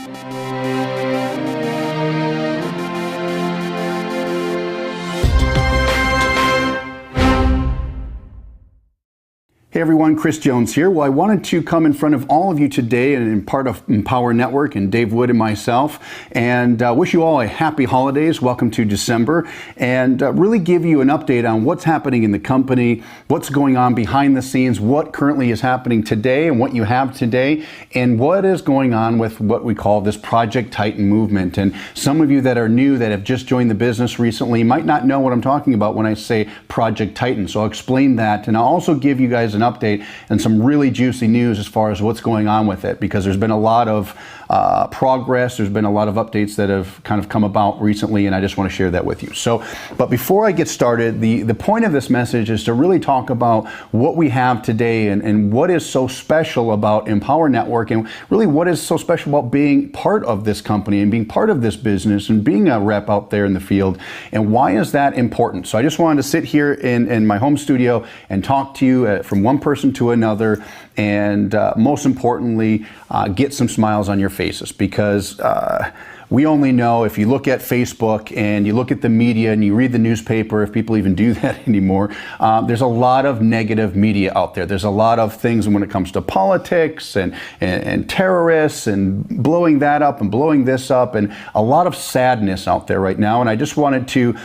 Hey everyone, Chris Jones here. Well, I wanted to come in front of all of you today and part of Empower Network and Dave Wood and myself, and wish you all a happy holidays. Welcome to December, and really give you an update on what's happening in the company, what's going on behind the scenes, what currently is happening today and what you have today, and what is going on with what we call this Project Titan movement. And some of you that are new, that have just joined the business recently, might not know what I'm talking about when I say Project Titan. So I'll explain that, and I'll also give you guys an update and some really juicy news as far as what's going on with it, because there's been a lot of progress. There's been a lot of updates that have kind of come about recently, and I just want to share that with you. So, but before I get started, the point of this message is to really talk about what we have today and what is so special about Empower Network, and really what is so special about being part of this company and being part of this business and being a rep out there in the field, and why is that important. So I just wanted to sit here in my home studio and talk to you from one person to another, and most importantly, get some smiles on your faces, because we only know, if you look at Facebook and you look at the media and you read the newspaper, if people even do that anymore, there's a lot of negative media out there. There's a lot of things when it comes to politics and terrorists and blowing that up and blowing this up, and a lot of sadness out there right now. And I just wanted to,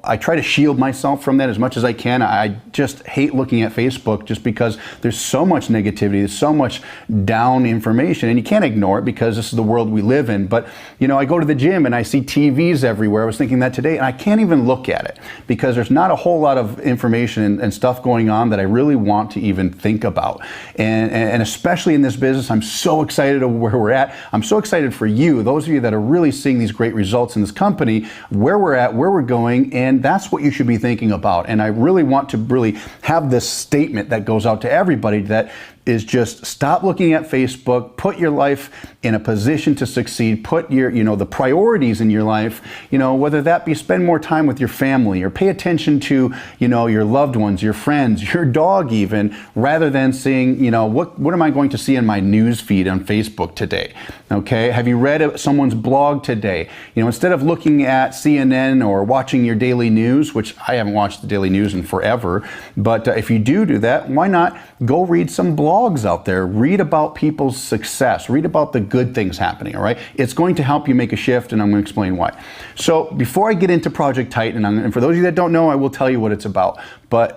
I try to shield myself from that as much as I can. I just hate looking at Facebook just because there's so much negativity, there's so much down information, and you can't ignore it because this is the world we live in. But I go to the gym and I see TVs everywhere. I was thinking that today, and I can't even look at it because there's not a whole lot of information and stuff going on that I really want to even think about. And especially in this business, I'm so excited of where we're at. I'm so excited for you, those of you that are really seeing these great results in this company, where we're at, where we're going, and that's what you should be thinking about. And I really want to really have this statement that goes out to everybody, that is just stop looking at Facebook, put your life in a position to succeed, put your, the priorities in your life, whether that be spend more time with your family or pay attention to, your loved ones, your friends, your dog even, rather than seeing, what am I going to see in my news feed on Facebook today? Okay, have you read someone's blog today? Instead of looking at CNN or watching your daily news, which I haven't watched the daily news in forever, but if you do that, why not go read some blogs out there? Read about people's success, read about the good things happening, all right? It's going to help you make a shift, and I'm going to explain why. So before I get into Project Titan, and for those of you that don't know, I will tell you what it's about.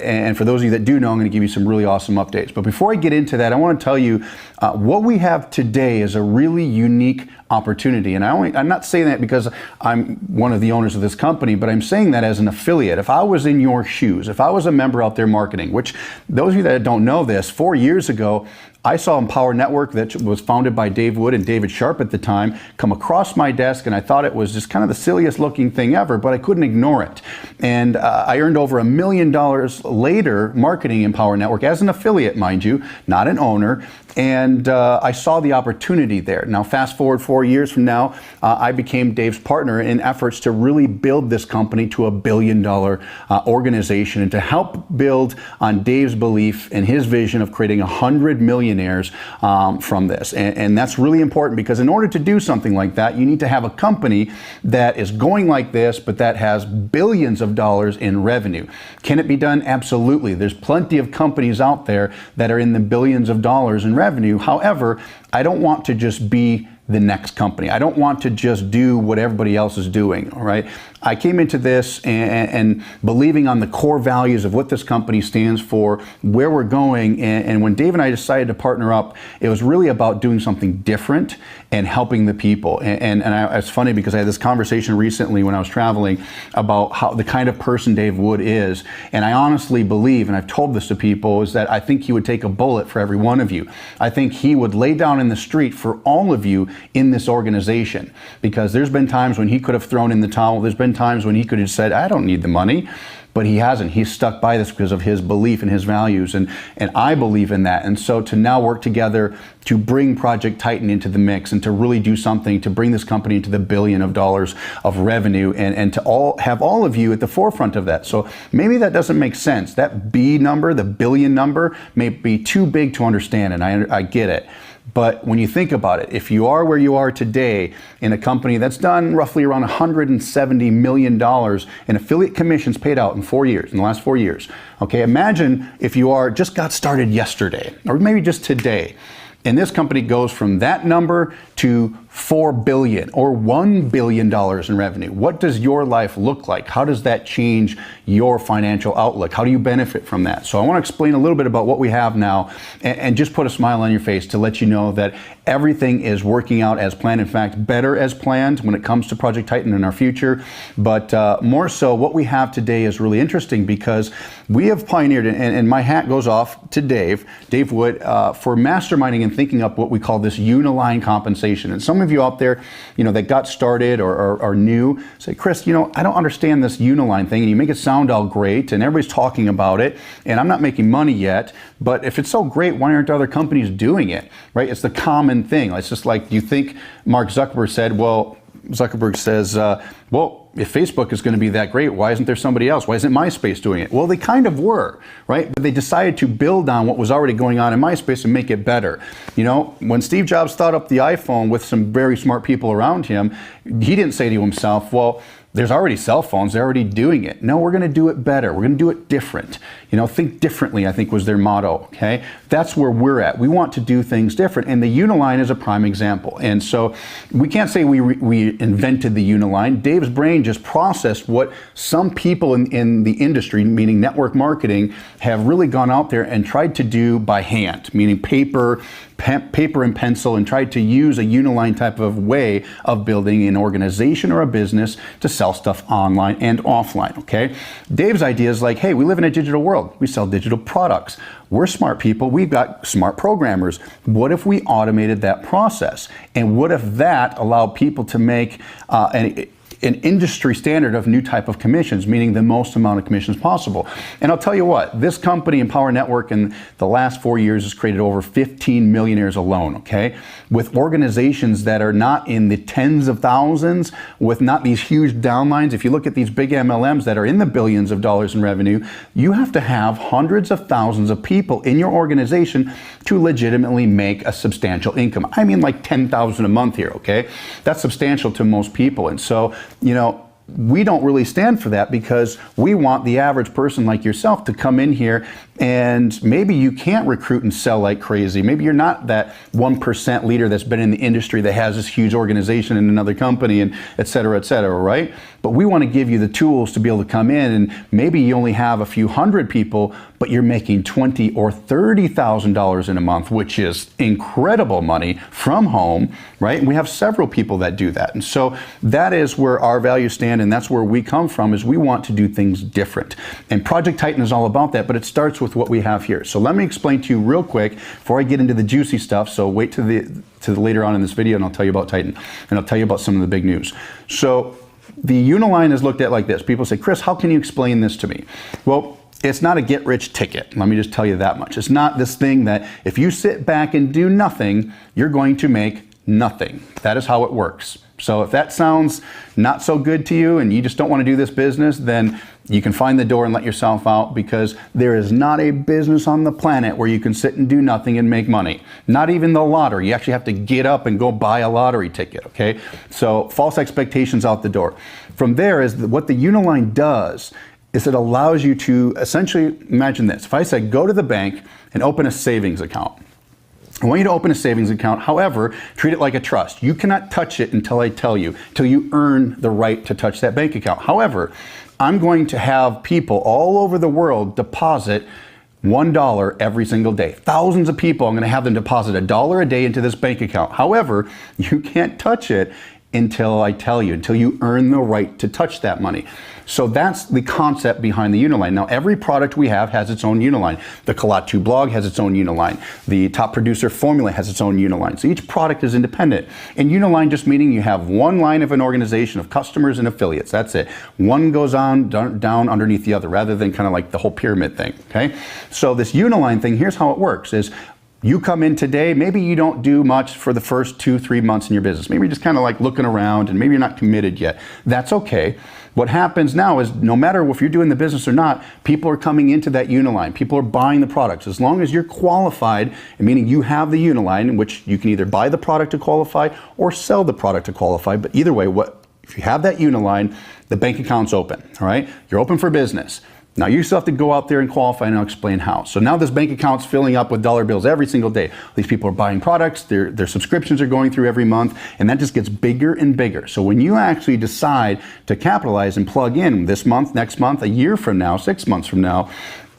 And for those of you that do know, I'm going to give you some really awesome updates. But before I get into that, I want to tell you what we have today is a really unique opportunity. And I'm not saying that because I'm one of the owners of this company, but I'm saying that as an affiliate. If I was in your shoes, if I was a member out there marketing, which those of you that don't know this, 4 years ago, I saw Empower Network, that was founded by Dave Wood and David Sharp at the time, come across my desk, and I thought it was just kind of the silliest looking thing ever, but I couldn't ignore it. And I earned over $1 million later marketing Empower Network as an affiliate, mind you, not an owner. And I saw the opportunity there. Now, fast forward 4 years from now, I became Dave's partner in efforts to really build this company to $1 billion organization, and to help build on Dave's belief and his vision of creating 100 millionaires from this. And that's really important, because in order to do something like that, you need to have a company that is going like this, but that has billions of dollars in revenue. Can it be done? Absolutely. There's plenty of companies out there that are in the billions of dollars in revenue. However, I don't want to just be the next company. I don't want to just do what everybody else is doing, all right? I came into this and believing on the core values of what this company stands for, where we're going, and when Dave and I decided to partner up, it was really about doing something different and helping the people. It's funny because I had this conversation recently when I was traveling about how the kind of person Dave Wood is, and I honestly believe, and I've told this to people, is that I think he would take a bullet for every one of you. I think he would lay down in the street for all of you in this organization, because there's been times when he could have thrown in the towel. There's been times when he could have said, I don't need the money. But he hasn't. He's stuck by this because of his belief and his values, and I believe in that. And so to now work together to bring Project Titan into the mix and to really do something to bring this company into the $1 billion of revenue and to have all of you at the forefront of that. So maybe that doesn't make sense. That B number, the billion number, may be too big to understand, and I get it. But when you think about it, if you are where you are today in a company that's done roughly around $170 million in affiliate commissions paid out in the last 4 years, okay, imagine if you just got started yesterday or maybe just today. And this company goes from that number to $4 billion or $1 billion in revenue. What does your life look like? How does that change your financial outlook? How do you benefit from that? So I want to explain a little bit about what we have now and just put a smile on your face to let you know that everything is working out as planned. In fact, better as planned when it comes to Project Titan in our future. But more so, what we have today is really interesting because we have pioneered, and my hat goes off to Dave Wood, for masterminding and thinking up what we call this Uniline compensation. And some of you out there, that got started or are new, say, Chris, I don't understand this Uniline thing, and you make it sound all great, and everybody's talking about it, and I'm not making money yet, but if it's so great, why aren't other companies doing it, right? It's the common thing. It's just like, do you think Mark Zuckerberg says, if Facebook is going to be that great, why isn't there somebody else? Why isn't MySpace doing it? Well, they kind of were, right? But they decided to build on what was already going on in MySpace and make it better. When Steve Jobs thought up the iPhone with some very smart people around him, he didn't say to himself, well, there's already cell phones, they're already doing it. No, we're going to do it better. We're going to do it different. Think differently, I think was their motto, okay? That's where we're at. We want to do things different, and the Uniline is a prime example. And so we can't say we invented the Uniline. Dave's brain just processed what some people in the industry, meaning network marketing, have really gone out there and tried to do by hand, meaning paper and pencil, and tried to use a Uniline type of way of building an organization or a business to sell stuff online and offline, okay? Dave's idea is like, hey, we live in a digital world. We sell digital products. We're smart people. We've got smart programmers. What if we automated that process? And what if that allowed people to make an industry standard of new type of commissions, meaning the most amount of commissions possible? And I'll tell you what, this company, Empower Network, in the last 4 years has created over 15 millionaires alone, okay? With organizations that are not in the tens of thousands, with not these huge downlines. If you look at these big MLMs that are in the billions of dollars in revenue, you have to have hundreds of thousands of people in your organization to legitimately make a substantial income. I mean like 10,000 a month here, okay? That's substantial to most people. And so, we don't really stand for that because we want the average person like yourself to come in here, and maybe you can't recruit and sell like crazy. Maybe you're not that 1% leader that's been in the industry that has this huge organization in another company and et cetera, right? But we want to give you the tools to be able to come in, and maybe you only have a few hundred people, but you're making $20,000 or $30,000 in a month, which is incredible money from home, right? And we have several people that do that. And so that is where our values stand, and that's where we come from, is we want to do things different. And Project Titan is all about that, but it starts with what we have here. So let me explain to you real quick before I get into the juicy stuff. So wait to the later on in this video, and I'll tell you about Titan, and I'll tell you about some of the big news. So the Uniline is looked at like this. People say, Chris, how can you explain this to me? Well, it's not a get-rich ticket. Let me just tell you that much. It's not this thing that if you sit back and do nothing, you're going to make nothing. That is how it works. So if that sounds not so good to you and you just don't want to do this business, then you can find the door and let yourself out, because there is not a business on the planet where you can sit and do nothing and make money. Not even the lottery. You actually have to get up and go buy a lottery ticket, okay? So false expectations out the door. From there is what the Uniline does is it allows you to essentially, imagine this. If I said go to the bank and open a savings account, I want you to open a savings account. However, treat it like a trust. You cannot touch it until I tell you, till you earn the right to touch that bank account. However, I'm going to have people all over the world deposit $1 every single day. Thousands of people, I'm going to have them deposit $1 a day into this bank account. However, you can't touch it until I tell you, until you earn the right to touch that money. So that's the concept behind the Uniline. Now, every product we have has its own Uniline. The Kalatu blog has its own Uniline. The Top Producer Formula has its own Uniline. So each product is independent. And Uniline just meaning you have one line of an organization of customers and affiliates. That's it. One goes on down underneath the other, rather than kind of like the whole pyramid thing, okay? So this Uniline thing, here's how it works is You come in today, maybe you don't do much for the first 2-3 months in your business. Maybe you're just kind of like looking around and maybe you're not committed yet. That's okay. What happens now is no matter if you're doing the business or not, people are coming into that Uniline. People are buying the products. As long as you're qualified, meaning you have the Uniline, in which you can either buy the product to qualify or sell the product to qualify. But either way, if you have that Uniline, the bank account's open, all right? You're open for business. Now you still have to go out there and qualify, and I'll explain how. So now this bank account's filling up with dollar bills every single day. These people are buying products, their subscriptions are going through every month, and that just gets bigger and bigger. So when you actually decide to capitalize and plug in this month, next month, a year from now, 6 months from now,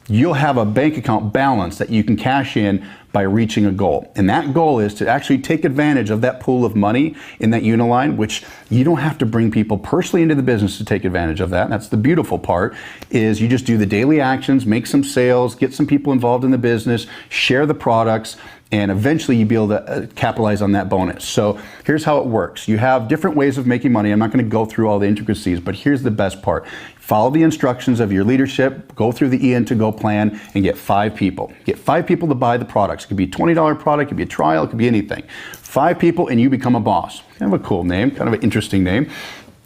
you'll have a bank account balance that you can cash in by reaching a goal. And that goal is to actually take advantage of that pool of money in that Uniline, which you don't have to bring people personally into the business to take advantage of that. And that's the beautiful part, is you just do the daily actions, make some sales, get some people involved in the business, share the products, and eventually you'll be able to capitalize on that bonus. So here's how it works. You have different ways of making money. I'm not going to go through all the intricacies, but here's the best part. Follow the instructions of your leadership, go through the EN2Go plan, and get 5 people. Get 5 people to buy the products. It could be a $20 product, it could be a trial, it could be anything. 5 people and you become a boss. Kind of a cool name, kind of an interesting name.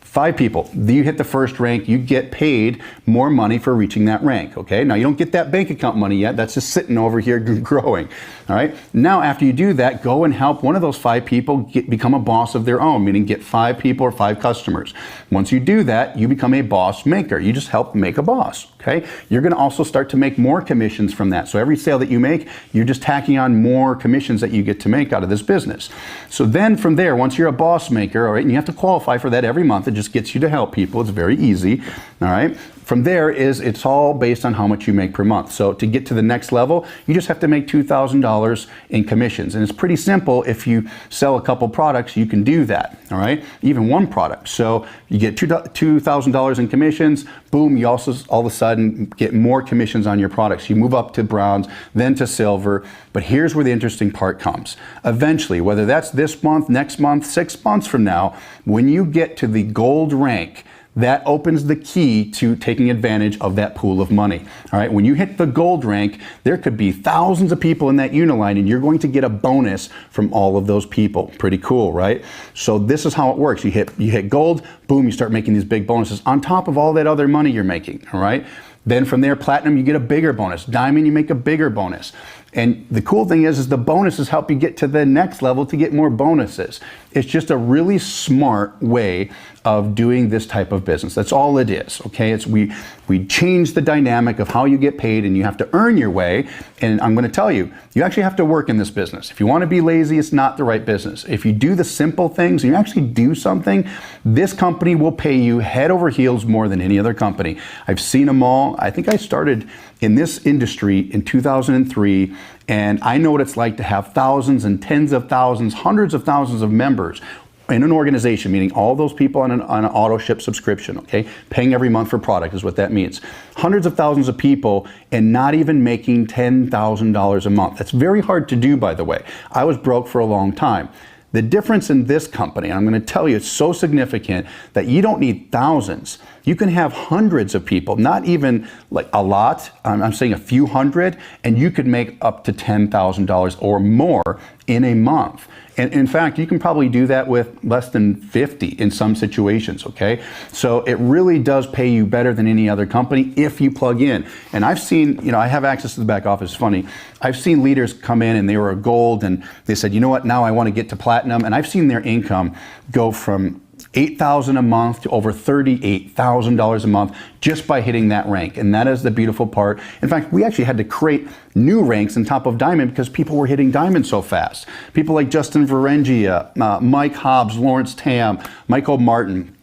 5 people, you hit the first rank, you get paid more money for reaching that rank, okay? Now you don't get that bank account money yet, that's just sitting over here growing, all right? Now after you do that, go and help one of those 5 people become a boss of their own, meaning get 5 people or 5 customers. Once you do that, you become a boss maker. You just help make a boss, okay? You're gonna also start to make more commissions from that. So every sale that you make, you're just tacking on more commissions that you get to make out of this business. So then from there, once you're a boss maker, all right, and you have to qualify for that every month, it just gets you to help people. It's very easy, all right? From there it's all based on how much you make per month. So to get to the next level, you just have to make $2,000 in commissions. And it's pretty simple. If you sell a couple products, you can do that, all right? Even one product. So you get $2,000 in commissions, boom, you also all of a sudden get more commissions on your products. You move up to bronze, then to silver. But here's where the interesting part comes. Eventually, whether that's this month, next month, 6 months from now, when you get to the gold rank, that opens the key to taking advantage of that pool of money. All right, when you hit the gold rank, there could be thousands of people in that Uniline and you're going to get a bonus from all of those people. Pretty cool, right? So this is how it works. You hit gold, boom, you start making these big bonuses on top of all that other money you're making, all right? Then from there, platinum, you get a bigger bonus. Diamond, you make a bigger bonus. And the cool thing is the bonuses help you get to the next level to get more bonuses. It's just a really smart way of doing this type of business. That's all it is, okay? It's we change the dynamic of how you get paid and you have to earn your way. And I'm gonna tell you, you actually have to work in this business. If you wanna be lazy, it's not the right business. If you do the simple things and you actually do something, this company will pay you head over heels more than any other company. I've seen them all. I think I started in this industry in 2003, and I know what it's like to have thousands and tens of thousands, hundreds of thousands of members in an organization, meaning all those people on an auto ship subscription, okay? Paying every month for product is what that means. Hundreds of thousands of people and not even making $10,000 a month. That's very hard to do, by the way. I was broke for a long time. The difference in this company, and I'm going to tell you, it's so significant that you don't need thousands. You can have hundreds of people, not even like a lot, I'm saying a few hundred, and you could make up to $10,000 or more in a month. And in fact, you can probably do that with less than 50 in some situations, okay? So it really does pay you better than any other company if you plug in. And I've seen, I have access to the back office, funny. I've seen leaders come in and they were a gold and they said, you know what, now I want to get to platinum. And I've seen their income go from $8,000 a month to over $38,000 a month just by hitting that rank. And that is the beautiful part. In fact, we actually had to create new ranks on top of Diamond because people were hitting Diamond so fast. People like Justin Varengia, Mike Hobbs, Lawrence Tam, Michael Martin.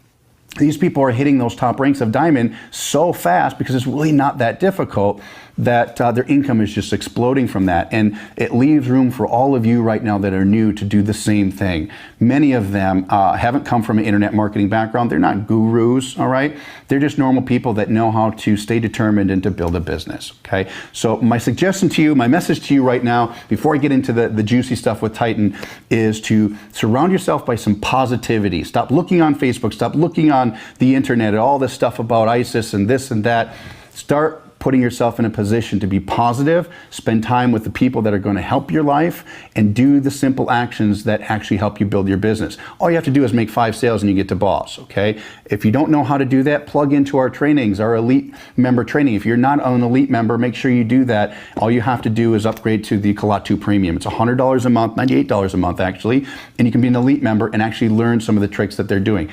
These people are hitting those top ranks of Diamond so fast because it's really not that difficult that their income is just exploding from that. And it leaves room for all of you right now that are new to do the same thing. Many of them haven't come from an internet marketing background. They're not gurus, all right? They're just normal people that know how to stay determined and to build a business, okay? So my suggestion to you, my message to you right now, before I get into the juicy stuff with Titan, is to surround yourself by some positivity. Stop looking on Facebook, stop looking on the internet at all this stuff about ISIS and this and that. Start putting yourself in a position to be positive, spend time with the people that are going to help your life, and do the simple actions that actually help you build your business. All you have to do is make 5 sales and you get to boss, okay? If you don't know how to do that, plug into our trainings, our elite member training. If you're not an elite member, make sure you do that. All you have to do is upgrade to the Kalatu Premium. It's $100 a month, $98 a month actually, and you can be an elite member and actually learn some of the tricks that they're doing.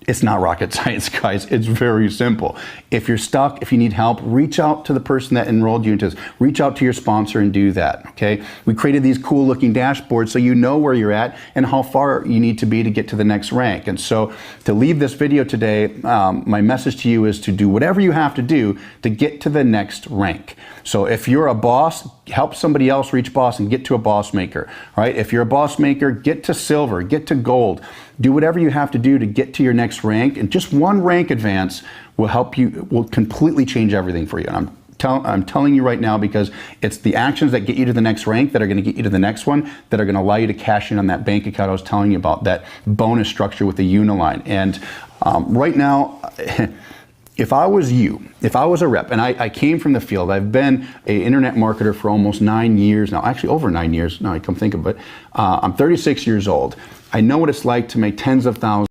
It's not rocket science, guys. It's very simple. If you're stuck, if you need help, reach out to the person that enrolled you into this. Reach out to your sponsor and do that, okay? We created these cool looking dashboards so you know where you're at and how far you need to be to get to the next rank. And so to leave this video today, my message to you is to do whatever you have to do to get to the next rank. So if you're a boss, help somebody else reach boss and get to a boss maker, right? If you're a boss maker, get to silver, get to gold. Do whatever you have to do to get to your next rank, and just one rank advance will help you, will completely change everything for you. And I'm telling you right now, because it's the actions that get you to the next rank that are going to get you to the next one, that are going to allow you to cash in on that bank account I was telling you about, that bonus structure with the Uniline. And right now, if I was you, if I was a rep, and I came from the field, I've been an internet marketer for almost 9 years now, actually over 9 years now I come think of it. I'm 36 years old. I know what it's like to make tens of thousands